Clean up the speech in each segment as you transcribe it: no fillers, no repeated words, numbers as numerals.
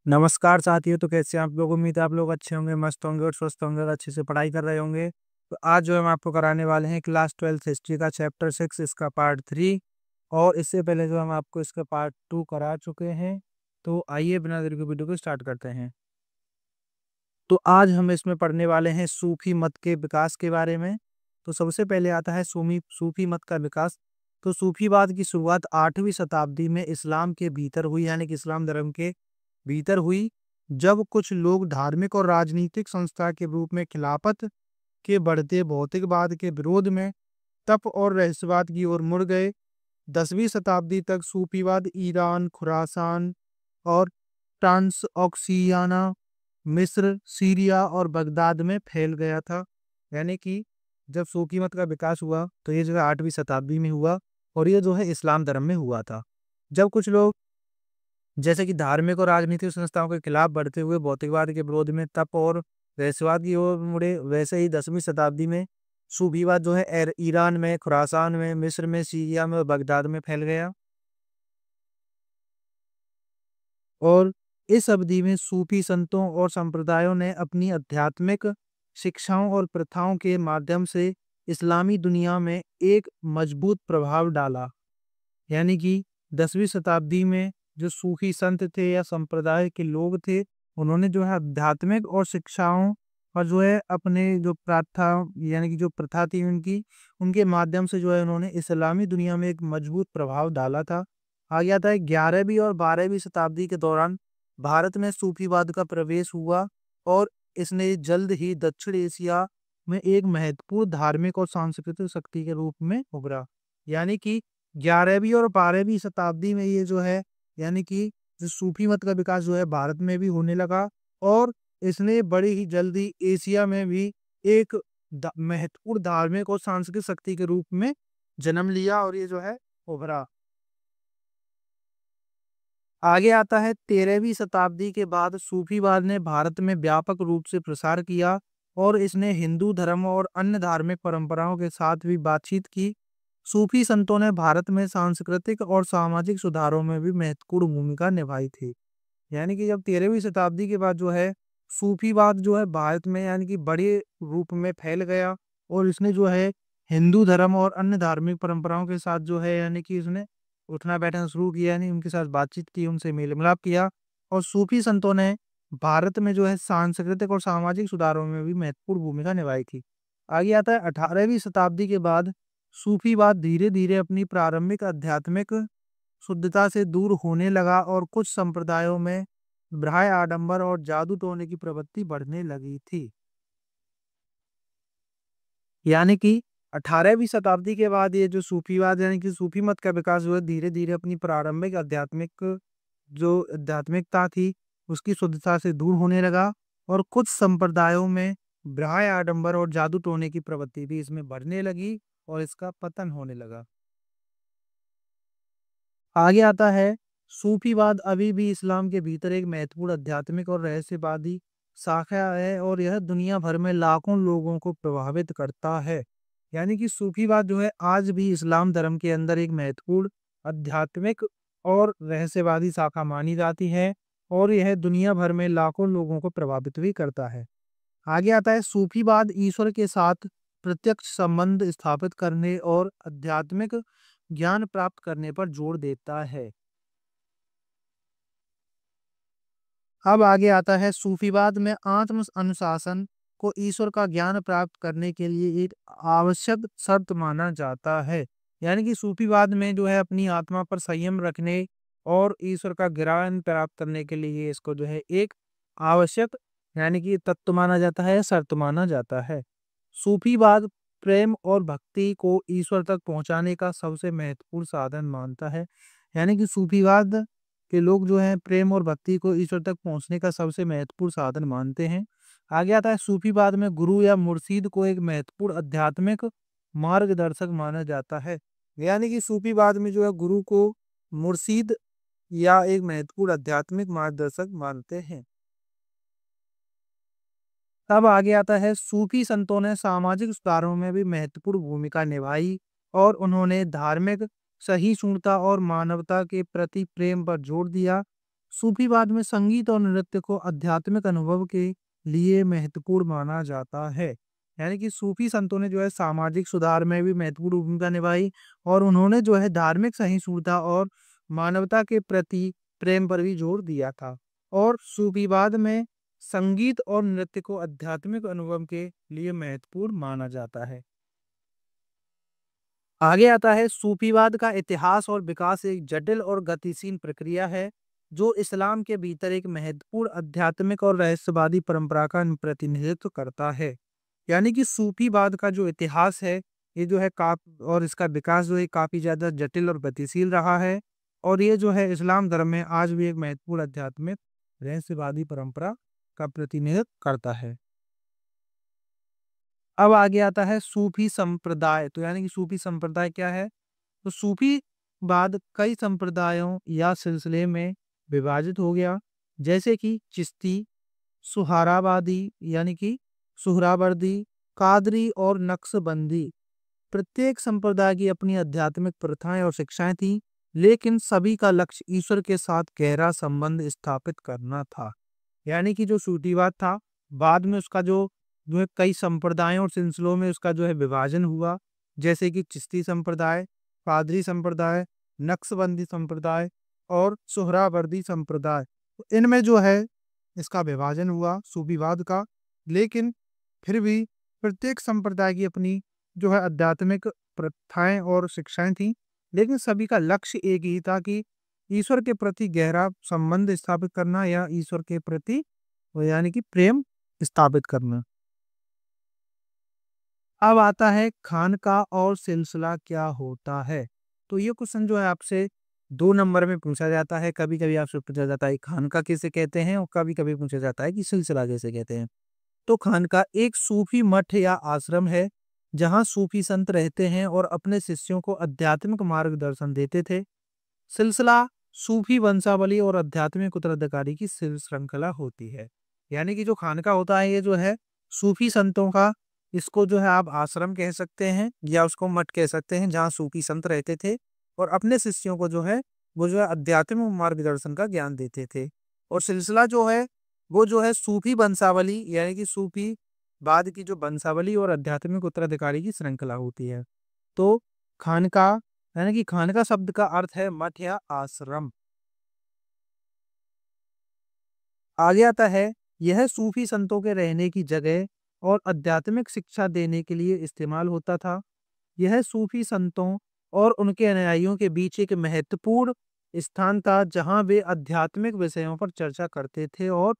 नमस्कार साथियों, तो कैसे हैं आप लोग। उम्मीद है आप लोग अच्छे होंगे, मस्त होंगे और स्वस्थ होंगे और अच्छे से पढ़ाई कर रहे होंगे। तो आज जो हम आपको कराने वाले हैं क्लास 12th हिस्ट्री का चैप्टर 6, इसका पार्ट 3। और इससे पहले जो हम आपको इसका पार्ट 2 करा चुके हैं। तो आइए बिना देर के वीडियो को स्टार्ट करते हैं। तो आज हम इसमें पढ़ने वाले हैं सूफी मत के विकास के बारे में। तो सबसे पहले आता है सूफी मत का विकास। तो सूफीवाद की शुरुआत 8वीं शताब्दी में इस्लाम के भीतर हुई, यानी कि इस्लाम धर्म के भीतर हुई, जब कुछ लोग धार्मिक और राजनीतिक संस्था के रूप में खिलाफत के बढ़ते भौतिकवाद के विरोध में तप और रहस्यवाद की ओर मुड़ गए। 10वीं शताब्दी तक सूफीवाद ईरान, खुरासान और ट्रांसऑक्सियाना, मिस्र, सीरिया और बगदाद में फैल गया था। यानी कि जब सूफी मत का विकास हुआ तो ये जो है 8वीं शताब्दी में हुआ और ये जो है इस्लाम धर्म में हुआ था। जब कुछ लोग जैसे कि धार्मिक और राजनीतिक संस्थाओं के खिलाफ बढ़ते हुए भौतिकवाद के विरोध में तप और रहस्यवाद की ओर मुड़े, वैसे ही 10वीं शताब्दी में सूफीवाद जो है ईरान में, खुरासान में, मिस्र में, सीरिया में और बगदाद में फैल गया। और इस अवधि में सूफी संतों और संप्रदायों ने अपनी आध्यात्मिक शिक्षाओं और प्रथाओं के माध्यम से इस्लामी दुनिया में एक मजबूत प्रभाव डाला। यानी कि 10वीं शताब्दी में जो सूफी संत थे या संप्रदाय के लोग थे, उन्होंने जो है आध्यात्मिक और शिक्षाओं और जो है अपने जो प्रथा, यानी कि जो प्रथा थी उनकी, उनके माध्यम से जो है उन्होंने इस्लामी दुनिया में एक मजबूत प्रभाव डाला था। आगे आता है 11वीं और 12वीं शताब्दी के दौरान भारत में सूफीवाद का प्रवेश हुआ और इसने जल्द ही दक्षिण एशिया में एक महत्वपूर्ण धार्मिक और सांस्कृतिक शक्ति के रूप में उभरा। यानी कि 11वीं और 12वीं शताब्दी में ये जो है, यानी कि जो सूफी मत का विकास जो है भारत में भी होने लगा और इसने बड़ी ही जल्दी एशिया में भी एक महत्वपूर्ण धार्मिक और सांस्कृतिक शक्ति के रूप में जन्म लिया और ये जो है उभरा। आगे आता है 13वीं शताब्दी के बाद सूफीवाद ने भारत में व्यापक रूप से प्रसार किया और इसने हिंदू धर्म और अन्य धार्मिक परंपराओं के साथ भी बातचीत की। सूफी संतों ने भारत में सांस्कृतिक और सामाजिक सुधारों में भी महत्वपूर्ण भूमिका निभाई थी। यानी कि जब 13वीं शताब्दी के बाद जो है सूफीवाद जो है भारत में, यानी कि बड़े रूप में फैल गया और इसने जो है हिंदू धर्म और अन्य धार्मिक परंपराओं के साथ जो है, यानी कि इसने उठना बैठना शुरू किया, यानी उनके साथ बातचीत की, उनसे मेल मिलाप किया। और सूफी संतों ने भारत में जो है सांस्कृतिक और सामाजिक सुधारों में भी महत्वपूर्ण भूमिका निभाई थी। आगे आता है 18वीं शताब्दी के बाद सूफीवाद धीरे धीरे अपनी प्रारंभिक आध्यात्मिक शुद्धता से दूर होने लगा और कुछ संप्रदायों में भ्राय आडंबर और जादू टोने की प्रवृत्ति बढ़ने लगी थी। यानी कि 18वीं शताब्दी के बाद ये जो सूफीवाद, यानी कि सूफी मत का विकास हुआ, धीरे धीरे अपनी प्रारंभिक जो आध्यात्मिकता थी उसकी शुद्धता से दूर होने लगा और कुछ संप्रदायों में भ्राय आडंबर और जादू टोने की प्रवृत्ति भी इसमें बढ़ने लगी और इसका पतन होने लगा। आगे आता है सूफीवाद अभी भी इस्लाम के भीतर एक महत्वपूर्ण आध्यात्मिक और रहस्यवादी शाखा है और यह दुनिया भर में लाखों लोगों को प्रभावित करता है। यानी कि सूफीवाद जो है आज भी इस्लाम धर्म के अंदर एक महत्वपूर्ण आध्यात्मिक और रहस्यवादी शाखा मानी जाती है और यह दुनिया भर में लाखों लोगों को प्रभावित भी करता है। आगे आता है सूफीवाद ईश्वर के साथ प्रत्यक्ष संबंध स्थापित करने और आध्यात्मिक ज्ञान प्राप्त करने पर जोर देता है। अब आगे आता है सूफीवाद में आत्म अनुशासन को ईश्वर का ज्ञान प्राप्त करने के लिए एक आवश्यक शर्त माना जाता है। यानी कि सूफीवाद में जो है अपनी आत्मा पर संयम रखने और ईश्वर का ज्ञान प्राप्त करने के लिए इसको जो है एक आवश्यक, यानी कि तत्व माना जाता है, शर्त माना जाता है। सूफीवाद प्रेम और भक्ति को ईश्वर तक पहुंचाने का सबसे महत्वपूर्ण साधन मानता है। यानी कि सूफीवाद के लोग जो हैं प्रेम और भक्ति को ईश्वर तक पहुंचने का सबसे महत्वपूर्ण साधन मानते हैं। आगे आता है सूफीवाद में गुरु या मुर्शीद को एक महत्वपूर्ण आध्यात्मिक मार्गदर्शक माना जाता है। यानी कि सूफीवाद में जो है गुरु को मुर्शीद या एक महत्वपूर्ण आध्यात्मिक मार्गदर्शक मानते हैं। तब आगे आता है सूफी संतों ने सामाजिक सुधारों में भी महत्वपूर्ण भूमिका निभाई और उन्होंने धार्मिक सहिष्णुता और मानवता के प्रति प्रेम पर जोर दिया। सूफीवाद में संगीत और नृत्य को आध्यात्मिक अनुभव के लिए महत्वपूर्ण माना जाता है। यानी कि सूफी संतों ने जो है सामाजिक सुधार में भी महत्वपूर्ण भूमिका निभाई और उन्होंने जो है धार्मिक सहिष्णुता और मानवता के प्रति प्रेम पर भी जोर दिया था। और सूफीवाद में संगीत और नृत्य को आध्यात्मिक अनुभव के लिए महत्वपूर्ण माना जाता है। आगे आता है सूफीवाद का इतिहास और विकास एक जटिल और गतिशील प्रक्रिया है जो इस्लाम के भीतर एक महत्वपूर्ण आध्यात्मिक और रहस्यवादी परंपरा का प्रतिनिधित्व करता है। यानी कि सूफीवाद का जो इतिहास है ये जो है और इसका विकास जो है काफी ज्यादा जटिल और गतिशील रहा है और ये जो है इस्लाम धर्म में आज भी एक महत्वपूर्ण आध्यात्मिक रहस्यवादी परंपरा का प्रतिनिधित्व करता है। अब आगे आता है सूफी संप्रदाय। तो यानी कि सूफी संप्रदाय क्या है? तो सूफी बाद कई संप्रदायों या सिलसिले में विभाजित हो गया, जैसे कि चिश्ती, सुहरावादी यानी कि सुहरावर्दी, कादरी और नक्शबंदी। प्रत्येक संप्रदाय की अपनी आध्यात्मिक प्रथाएं और शिक्षाएं थी, लेकिन सभी का लक्ष्य ईश्वर के साथ गहरा संबंध स्थापित करना था। यानी कि जो सूफीवाद था बाद में उसका जो है कई संप्रदायों और सिलसिलों में उसका जो है विभाजन हुआ, जैसे कि चिश्ती संप्रदाय, कादरी संप्रदाय, नक्शबंदी संप्रदाय और सुहरावर्दी संप्रदाय। तो इनमें जो है इसका विभाजन हुआ सूफीवाद का, लेकिन फिर भी प्रत्येक संप्रदाय की अपनी जो है आध्यात्मिक प्रथाएं और शिक्षाएं थी, लेकिन सभी का लक्ष्य एक ही था कि ईश्वर के प्रति गहरा संबंध स्थापित करना या ईश्वर के प्रति यानी कि प्रेम स्थापित करना। अब आता है खानका और सिलसिला क्या होता है। तो ये क्वेश्चन जो है आपसे 2 नंबर में पूछा जाता है। कभी कभी आपसे पूछा जाता है खानका किसे कहते हैं और कभी कभी पूछा जाता है कि सिलसिला किसे कहते हैं। तो खानका एक सूफी मठ या आश्रम है जहाँ सूफी संत रहते हैं और अपने शिष्यों को आध्यात्मिक मार्गदर्शन देते थे। सिलसिला सूफी वंशावली और आध्यात्मिक उत्तराधिकारी की श्रृंखला होती है। यानी कि जो खानका होता है ये जो है सूफी संतों का, इसको जो है आप आश्रम कह सकते हैं या उसको मठ कह सकते हैं, जहाँ सूफी संत रहते थे और अपने शिष्यों को जो है वो जो है आध्यात्मिक मार्गदर्शन का ज्ञान देते थे। और सिलसिला जो है वो जो है सूफी वंशावली यानी कि सूफी बाद की जो वंशावली और आध्यात्मिक उत्तराधिकारी की श्रृंखला होती है। तो खानका यानी कि खानका शब्द का अर्थ है मठ या आश्रम। आगे आता है यह सूफी संतों के रहने की जगह और आध्यात्मिक शिक्षा देने के लिए इस्तेमाल होता था। यह सूफी संतों और उनके अनुयायियों के बीच एक महत्वपूर्ण स्थान था जहां वे आध्यात्मिक विषयों पर चर्चा करते थे और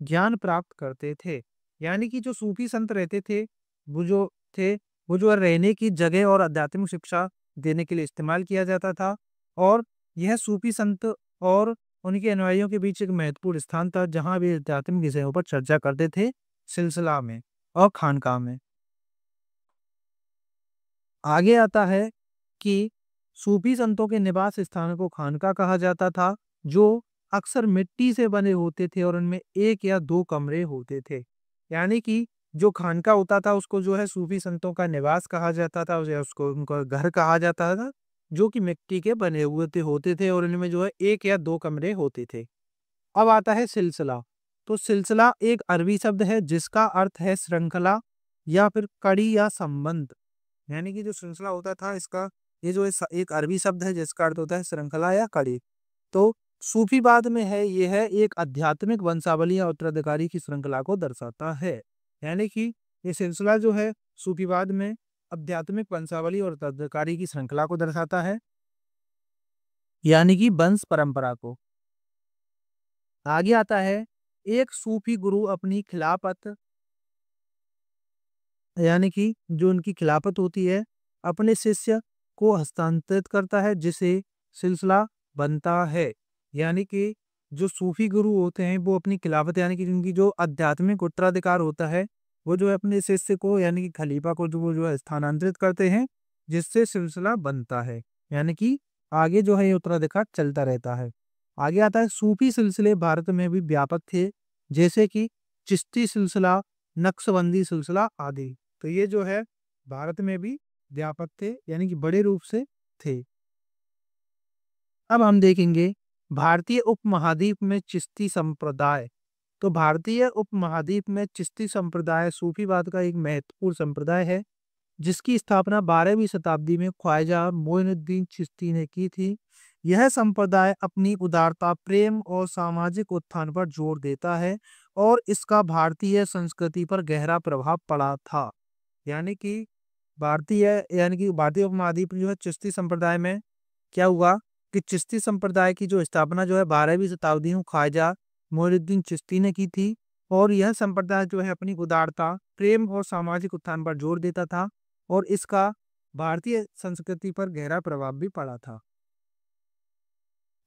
ज्ञान प्राप्त करते थे। यानी कि जो सूफी संत रहते थे वो जो थे वो जो है रहने की जगह और आध्यात्मिक शिक्षा देने के लिए इस्तेमाल किया जाता था। और यह सूफी संत और उनके अनुयायियों के बीच एक महत्वपूर्ण स्थान था जहां वे आध्यात्मिक विषयों पर चर्चा करते थे, सिलसिला में और खानका में। आगे आता है कि सूफी संतों के निवास स्थान को खानका कहा जाता था, जो अक्सर मिट्टी से बने होते थे और उनमें 1 या 2 कमरे होते थे। यानी कि जो खानका होता था उसको जो है सूफी संतों का निवास कहा जाता था, उसे उसको उनका घर कहा जाता था, जो कि मिट्टी के बने हुए होते थे और इनमें जो है 1 या 2 कमरे होते थे। अब आता है सिलसिला। तो सिलसिला एक अरबी शब्द है जिसका अर्थ है श्रृंखला या फिर कड़ी या संबंध। यानी कि जो श्रृंखला होता था इसका ये जो एक अरबी शब्द है जिसका अर्थ होता है श्रृंखला या कड़ी। तो सूफीवाद में है ये है एक आध्यात्मिक वंशावली या उत्तराधिकारी की श्रृंखला को दर्शाता है। यानी कि ये सिलसिला जो है सूफीवाद में आध्यात्मिक वंशावली और उत्तराधिकारी की श्रृंखला को दर्शाता है, यानी कि वंश परंपरा को। आगे आता है एक सूफी गुरु अपनी खिलाफत यानी कि जो उनकी खिलाफत होती है अपने शिष्य को हस्तांतरित करता है, जिसे सिलसिला बनता है। यानी कि जो सूफी गुरु होते हैं वो अपनी खिलाफत यानी कि उनकी जो आध्यात्मिक उत्तराधिकार होता है वो जो है अपने शिष्य को यानी कि खलीफा को जो वो जो है स्थानांतरित करते हैं, जिससे सिलसिला बनता है। यानी कि आगे जो है ये उत्तराधिकार चलता रहता है। आगे आता है सूफी सिलसिले भारत में भी व्यापक थे, जैसे कि चिश्ती सिलसिला, नक्शबंदी सिलसिला आदि। तो ये जो है भारत में भी व्यापक थे यानी कि बड़े रूप से थे। अब हम देखेंगे भारतीय उपमहाद्वीप में चिश्ती संप्रदाय। तो भारतीय उपमहाद्वीप में चिश्ती संप्रदाय सूफीवाद का एक महत्वपूर्ण संप्रदाय है, जिसकी स्थापना 12वीं शताब्दी में ख्वाजा मोइनुद्दीन चिश्ती ने की थी। यह संप्रदाय अपनी उदारता, प्रेम और सामाजिक उत्थान पर जोर देता है और इसका भारतीय संस्कृति पर गहरा प्रभाव पड़ा था। यानी कि भारतीय उपमहाद्वीप में जो है चिश्ती संप्रदाय में क्या हुआ कि चिश्ती संप्रदाय की जो स्थापना जो है 12वीं शताब्दी में ख्वाजा मोइनुद्दीन चिश्ती ने की थी और यह संप्रदाय जो है अपनी उदारता, प्रेम और सामाजिक उत्थान पर जोर देता था और इसका भारतीय संस्कृति पर गहरा प्रभाव भी पड़ा था।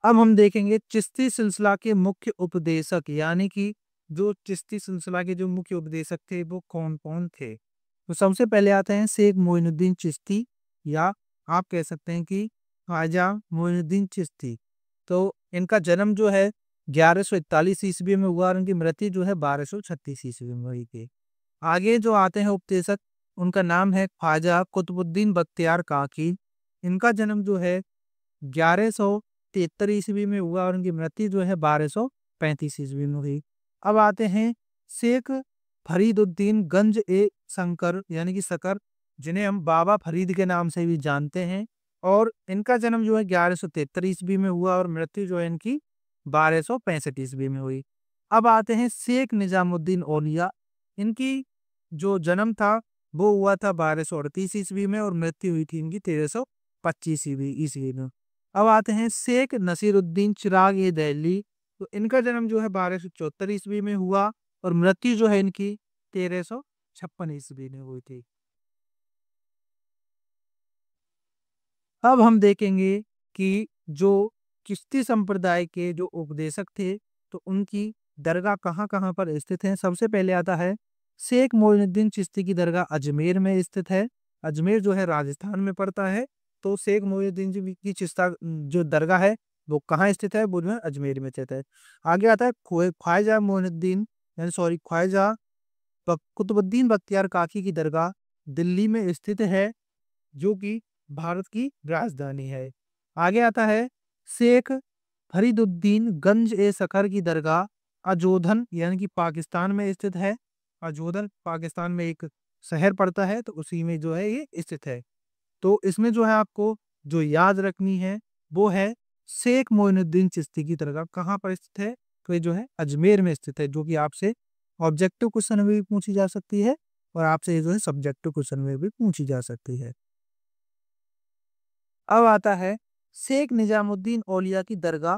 अब हम देखेंगे चिश्ती सिलसिला के मुख्य उपदेशक, यानी कि जो चिश्ती सिलसिला के जो मुख्य उपदेशक थे वो कौन कौन थे। तो सबसे पहले आते हैं शेख मोइनुद्दीन चिश्ती, या आप कह सकते हैं कि ख्वाजा मोइनुद्दीन चिश्ती। तो इनका जन्म जो है 1141 ईस्वी में हुआ और इनकी मृत्यु जो है 1236 ईस्वी में हुई थी। आगे जो आते हैं उपदेशक, उनका नाम है ख्वाजा कुतुबुद्दीन बख्तियार काकी। इनका जन्म जो है 1173 ईस्वी में हुआ और इनकी मृत्यु जो है 1235 ईस्वी में हुई। अब आते हैं शेख फरीदुद्दीन गंज ए शंकर, यानी कि शकर, जिन्हें हम बाबा फरीद के नाम से भी जानते हैं, और इनका जन्म जो है 1173 ईस्वी में हुआ और मृत्यु जो है इनकी 1265 ईस्वी में हुई। अब आते हैं शेख निजामुद्दीन औलिया। इनकी जो जन्म था वो हुआ था 1238 ईस्वी में और मृत्यु हुई थी इनकी 1325 ईस्वी में। अब आते हैं शेख नसीरुद्दीन चिराग ए दहली। तो इनका जन्म जो है 1274 ईस्वी में हुआ और मृत्यु जो है इनकी 1356 ईस्वी में हुई थी। अब हम देखेंगे कि जो चिश्ती संप्रदाय के जो उपदेशक थे तो उनकी दरगाह कहाँ कहाँ पर स्थित है। सबसे पहले आता है शेख मोइनुद्दीन चिश्ती की दरगाह अजमेर में स्थित है। अजमेर जो है राजस्थान में पड़ता है। तो शेख मोइनुद्दीन जी की चिश्ता जो दरगाह है वो कहाँ स्थित है, वो जो है अजमेर में स्थित है। आगे आता है ख्वाजा मोइनुद्दीन यानी सॉरी ख्वाजा कुतुबुद्दीन बख्तियार काकी की दरगाह दिल्ली में स्थित है, जो कि भारत की राजधानी है। आगे आता है शेख फरीदुद्दीन गंज ए सखर की दरगाह अजोधन यानी कि पाकिस्तान में स्थित है। अजोधन पाकिस्तान में एक शहर पड़ता है, तो उसी में जो है ये स्थित है। तो इसमें जो है आपको जो याद रखनी है वो है शेख मोइनुद्दीन चिश्ती की दरगाह कहाँ पर स्थित है, तो ये जो है अजमेर में स्थित है, जो कि आपसे ऑब्जेक्टिव क्वेश्चन में भी पूछी जा सकती है और आपसे ये जो है सब्जेक्टिव क्वेश्चन में भी पूछी जा सकती है। अब आता है शेख निजामुद्दीन औलिया की दरगाह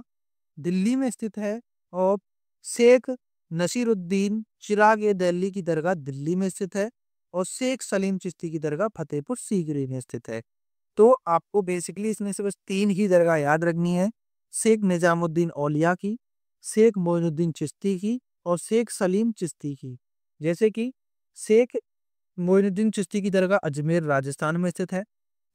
दिल्ली में स्थित है और शेख नसीरुद्दीन चिराग ए दहली की दरगाह दिल्ली में स्थित है और शेख सलीम चिश्ती की दरगाह फतेहपुर सीकरी में स्थित है। तो आपको बेसिकली इसमें से बस 3 ही दरगाह याद रखनी है, शेख निजामुद्दीन औलिया की, शेख मोइनुद्दीन चिश्ती की और शेख सलीम चिश्ती की। जैसे कि शेख मोइनुद्दीन चिश्ती की दरगाह अजमेर राजस्थान में स्थित है,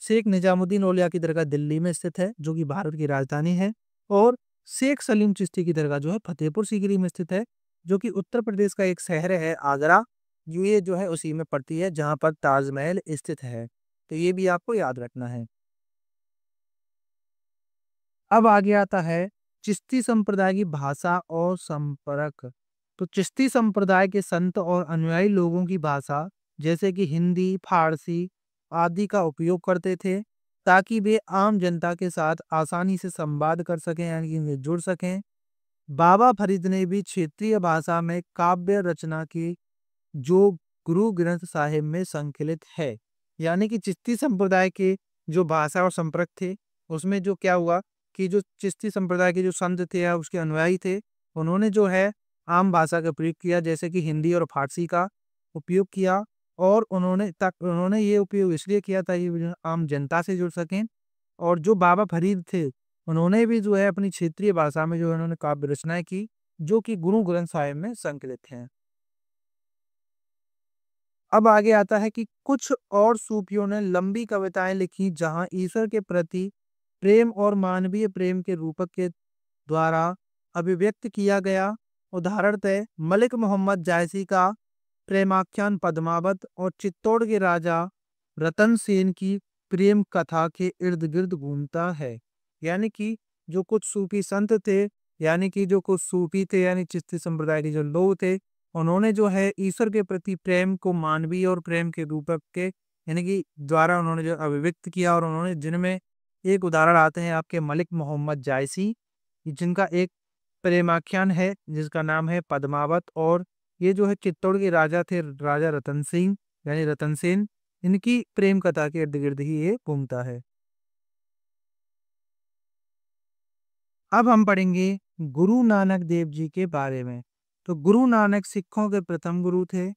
शेख निजामुद्दीन औलिया की दरगाह दिल्ली में स्थित है जो कि भारत की राजधानी है, और शेख सलीम चिश्ती की दरगाह जो है फतेहपुर सीकरी में स्थित है, जो कि उत्तर प्रदेश का एक शहर है आगरा, ये जो है उसी में पड़ती है जहाँ पर ताजमहल स्थित है। तो ये भी आपको याद रखना है। अब आगे आता है चिश्ती संप्रदाय की भाषा और संपर्क। तो चिश्ती संप्रदाय के संत और अनुयायी लोगों की भाषा जैसे कि हिंदी, फारसी आदि का उपयोग करते थे ताकि वे आम जनता के साथ आसानी से संवाद कर सकें, यानी कि वे जुड़ सकें। बाबा फरीद ने भी क्षेत्रीय भाषा में काव्य रचना की, जो गुरु ग्रंथ साहिब में संकलित है। यानी कि चिश्ती संप्रदाय के जो भाषा और संपर्क थे उसमें जो क्या हुआ कि जो चिश्ती संप्रदाय के जो संत थे या उसके अनुयायी थे, उन्होंने जो है आम भाषा का प्रयोग किया, जैसे कि हिंदी और फारसी का उपयोग किया, और उन्होंने ये उपयोग इसलिए किया ताकि वो जो है आम जनता से जुड़ सकें। और जो बाबा फरीद थे उन्होंने भी जो है अपनी क्षेत्रीय भाषा में जो है उन्होंने काव्य रचनाएं की, जो कि गुरु ग्रंथ साहिब में संकलित हैं। अब आगे आता है कि कुछ और सूफियों ने लंबी कविताएं लिखी जहां ईश्वर के प्रति प्रेम और मानवीय प्रेम के रूपक के द्वारा अभिव्यक्त किया गया। उदाहरणतः मलिक मोहम्मद जायसी का प्रेमाख्यान पद्मावत और चित्तौड़ के राजा रतन सेन की प्रेम कथा के इर्द गिर्द घूमता है। यानी कि जो कुछ सूफी संत थे, यानी कि जो कुछ सूफी थे यानी चिश्ती संप्रदाय के जो लोग थे, उन्होंने जो है ईश्वर के प्रति प्रेम को मानवीय और प्रेम के रूपक के यानी कि द्वारा उन्होंने जो अभिव्यक्त किया, और उन्होंने जिनमें एक उदाहरण आते हैं आपके मलिक मोहम्मद जायसी, जिनका एक प्रेमाख्यान है जिसका नाम है पद्मावत। और ये जो है चित्तौड़ के राजा थे, राजा रतन सिंह यानी रतन सेन, इनकी प्रेम कथा के इर्द गिर्द ही ये घूमता है। अब हम पढ़ेंगे गुरु नानक देव जी के बारे में। तो गुरु नानक सिखों के प्रथम गुरु थे।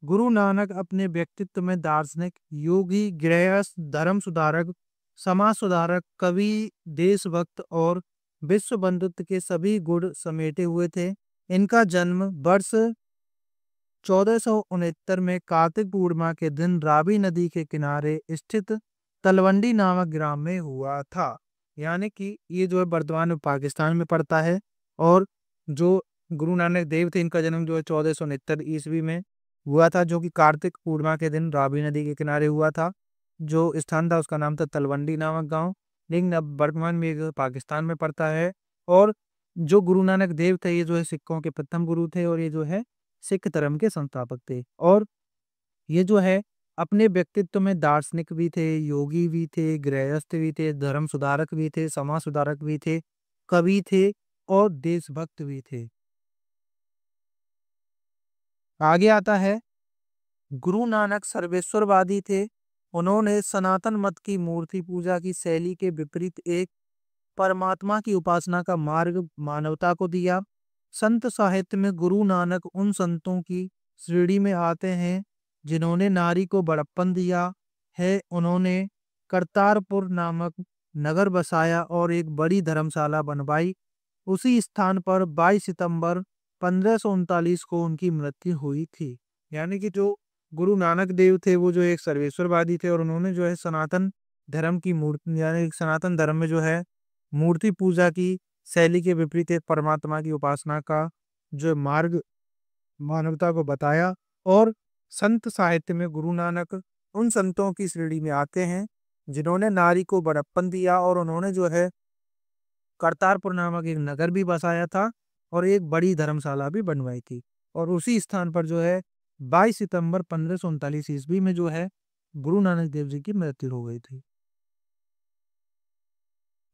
गुरु नानक अपने व्यक्तित्व में दार्शनिक, योगी, गृहस्थ, धर्म सुधारक, समाज सुधारक, कवि, देशभक्त और विश्व बंधुत्व के सभी गुण समेटे हुए थे। इनका जन्म वर्ष 1469 में कार्तिक पूर्णिमा के दिन रावी नदी के किनारे स्थित तलवंडी नामक ग्राम में हुआ था। यानी कि ये जो है वर्तमान में पाकिस्तान में पड़ता है। और जो गुरु नानक देव थे, इनका जन्म जो है 1469 ईस्वी में हुआ था, जो कि कार्तिक पूर्णिमा के दिन रावी नदी के किनारे हुआ था। जो स्थान था उसका नाम था तलवंडी नामक गांव, लेकिन अब वर्तमान में ये पाकिस्तान में पड़ता है। और जो गुरु नानक देव थे, ये जो है सिखों के प्रथम गुरु थे, और ये जो है सिख धर्म के संस्थापक थे। और ये जो है अपने व्यक्तित्व में दार्शनिक भी थे, योगी भी थे, गृहस्थ भी थे, धर्म सुधारक भी थे, समाज सुधारक भी थे, कवि थे और देशभक्त भी थे। आगे आता है, गुरु नानक सर्वेश्वरवादी थे। उन्होंने सनातन मत की मूर्ति पूजा की शैली के विपरीत एक परमात्मा की उपासना का मार्ग मानवता को दिया। संत साहित्य में गुरु नानक उन संतों की श्रेणी में आते हैं जिन्होंने नारी को बड़प्पन दिया है। उन्होंने करतारपुर नामक नगर बसाया और एक बड़ी धर्मशाला बनवाई। उसी स्थान पर 22 सितंबर 1539 को उनकी मृत्यु हुई थी। यानी कि जो गुरु नानक देव थे, वो जो एक सर्वेश्वरवादी थे, और उन्होंने जो है सनातन धर्म की मूर्ति यानी सनातन धर्म में जो है मूर्ति पूजा की शैली के विपरीत एक परमात्मा की उपासना का जो मार्ग मानवता को बताया। और संत साहित्य में गुरु नानक उन संतों की श्रेणी में आते हैं जिन्होंने नारी को बड़प्पन दिया, और उन्होंने जो है करतारपुर नामक एक नगर भी बसाया था और एक बड़ी धर्मशाला भी बनवाई थी। और उसी स्थान पर जो है 22 सितंबर 1539 ईस्वी में जो है गुरु नानक देव जी की मृत्यु हो गई थी।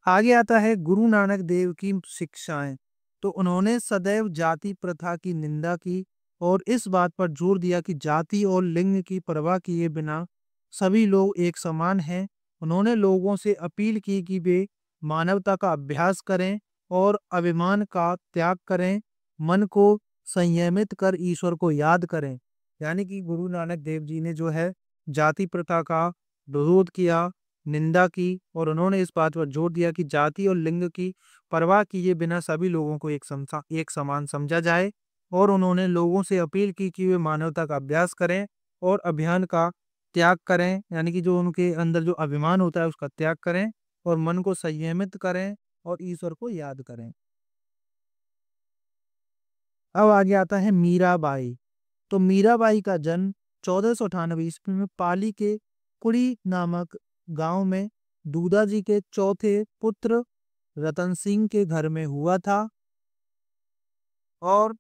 आगे आता है गुरु नानक देव की शिक्षाएं। तो उन्होंने सदैव जाति प्रथा की निंदा की और इस बात पर जोर दिया कि जाति और लिंग की परवाह किए बिना सभी लोग एक समान हैं। उन्होंने लोगों से अपील की कि वे मानवता का अभ्यास करें और अभिमान का त्याग करें, मन को संयमित कर ईश्वर को याद करें। यानी कि गुरु नानक देव जी ने जो है जाति प्रथा का विरोध किया, निंदा की, और उन्होंने इस बात पर जोर दिया कि जाति और लिंग की परवाह किए बिना सभी लोगों को एक समान समझा जाए। और उन्होंने लोगों से अपील की कि वे मानवता का अभ्यास करें और अभिमान का त्याग करें, यानी कि जो उनके अंदर जो अभिमान होता है उसका त्याग करें और मन को संयमित करें और ईश्वर को याद करें। अब आगे आता है मीराबाई। तो मीराबाई का जन्म 1498 ईस्वी में पाली के कुड़ी नामक गांव में दूदा जी के चौथे पुत्र रतन सिंह के घर में हुआ था। और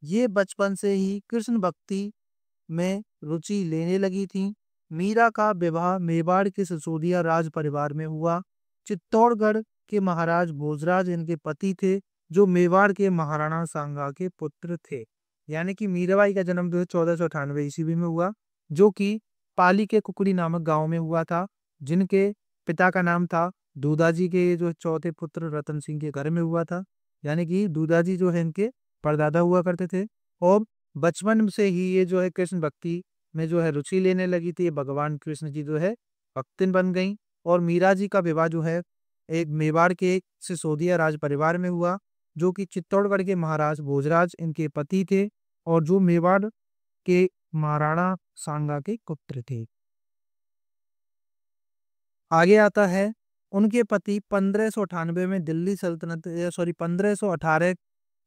ये बचपन से ही कृष्ण भक्ति में रुचि लेने लगी थी। मीरा का विवाह मेवाड़ के सिसोदिया राज परिवार में हुआ। चित्तौड़गढ़ के महाराज भोजराज इनके पति थे, जो मेवाड़ के महाराणा सांगा के पुत्र थे। यानी कि मीराबाई का जन्म जो है 1498 ईस्वी में हुआ, जो कि पाली के कुकड़ी नामक गांव में हुआ था, जिनके पिता का नाम था दूदा जी के जो चौथे पुत्र रतन सिंह के घर में हुआ था। यानी कि दूदा जी जो है इनके परदादा हुआ करते थे। और बचपन से ही ये जो है कृष्ण भक्ति में जो है रुचि लेने लगी थी। भगवान कृष्ण जी जो है भक्तिन बन गई। और मीरा जी का विवाह जो है एक मेवाड़ के सिसोदिया राज परिवार में हुआ, जो कि चित्तौड़गढ़ के महाराज भोजराज इनके पति थे और जो मेवाड़ के महाराणा सांगा के पुत्र थे। आगे आता है, उनके पति 1598 में दिल्ली सल्तनत 1518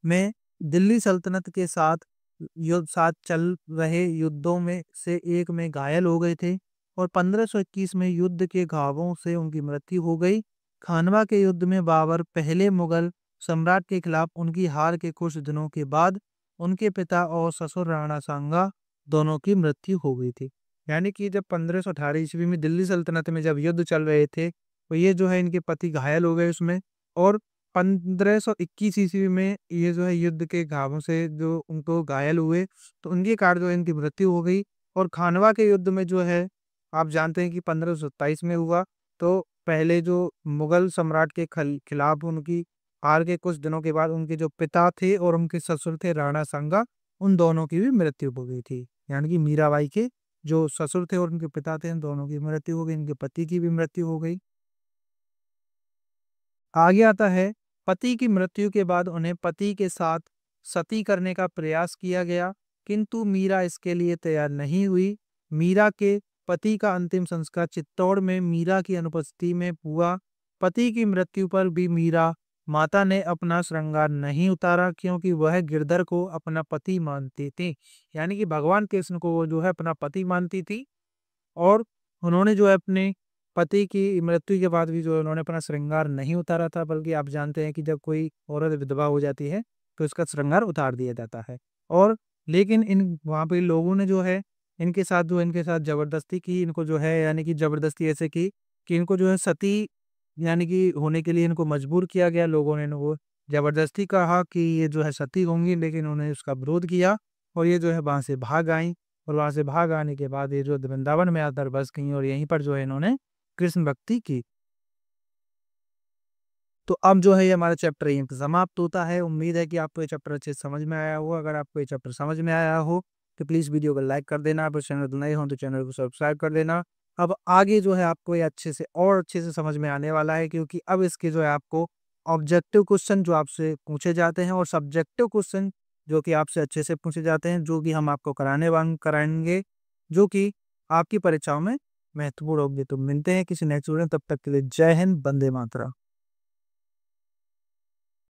में दिल्ली सल्तनत के साथ चल रहे युद्धों में से एक में घायल हो गए थे और 1521 में युद्ध के घावों से उनकी मृत्यु हो गई। खानवा के युद्ध में बाबर पहले मुगल सम्राट के खिलाफ उनकी हार के कुछ दिनों के बाद उनके पिता और ससुर राणा सांगा दोनों की मृत्यु हो गई थी। यानी कि जब 1518 ईस्वी में दिल्ली सल्तनत में जब युद्ध चल रहे थे, तो ये जो है इनके पति घायल हो गए उसमें, और 1521 ईस्वी में ये जो है युद्ध के घावों से जो उनको घायल हुए, तो उनके कारण जो है इनकी मृत्यु हो गई। और खानवा के युद्ध में जो है आप जानते हैं कि 1527 में हुआ। तो पहले जो मुगल सम्राट के खिलाफ उनकी हार के कुछ दिनों के बाद उनके जो पिता थे और उनके ससुर थे राणा सांगा, उन दोनों की भी मृत्यु हो गई थी। यानी कि मीराबाई के जो ससुर थे और उनके पिता थे, इन दोनों की मृत्यु हो गई, इनके पति की भी मृत्यु हो गई। आगे आता है, पति की मृत्यु के बाद उन्हें पति के साथ सती करने का प्रयास किया गया, किंतु मीरा इसके लिए तैयार नहीं हुई। मीरा के पति का अंतिम संस्कार चित्तौड़ में मीरा की अनुपस्थिति में हुआ। पति की मृत्यु पर भी मीरा माता ने अपना श्रृंगार नहीं उतारा, क्योंकि वह गिरधर को अपना पति मानती थी। यानी कि भगवान कृष्ण को वो जो है अपना पति मानती थी, और उन्होंने जो है अपने पति की मृत्यु के बाद भी जो है उन्होंने अपना श्रृंगार नहीं उतारा था, बल्कि आप जानते हैं कि जब कोई औरत विधवा हो जाती है तो उसका श्रृंगार उतार दिया जाता है। और लेकिन इन वहाँ पे लोगों ने जो है इनके साथ जबरदस्ती की, इनको जो है यानी कि जबरदस्ती ऐसे की कि इनको जो है सती यानी कि होने के लिए इनको मजबूर किया गया। लोगों ने इनको जबरदस्ती कहा कि ये जो है सती होंगी, लेकिन उन्होंने उसका विरोध किया और ये जो है वहां से भाग आई। और वहां से भाग आने के बाद ये जो वृंदावन में आकर बस गई और यहीं पर जो है इन्होंने कृष्ण भक्ति की। तो अब जो है ये हमारा चैप्टर यहीं पे समाप्त होता है। उम्मीद है कि आपको ये चैप्टर अच्छे से समझ में आया होगा। अगर आपको ये चैप्टर समझ में आया हो तो प्लीज़ वीडियो को लाइक कर देना। आप चैनल पर नए हो तो चैनल को सब्सक्राइब कर देना। अब आगे जो है आपको ये अच्छे से समझ में आने वाला है, क्योंकि अब इसके जो है आपको ऑब्जेक्टिव क्वेश्चन जो आपसे पूछे जाते हैं और सब्जेक्टिव क्वेश्चन जो कि आपसे अच्छे से पूछे जाते हैं, जो कि हम आपको कराएंगे, जो कि आपकी परीक्षाओं में महत्वपूर्ण होंगे। तो मिलते हैं किसी नेक्स्ट वीडियो में, तब तक के लिए जय हिंद, वंदे मातरम।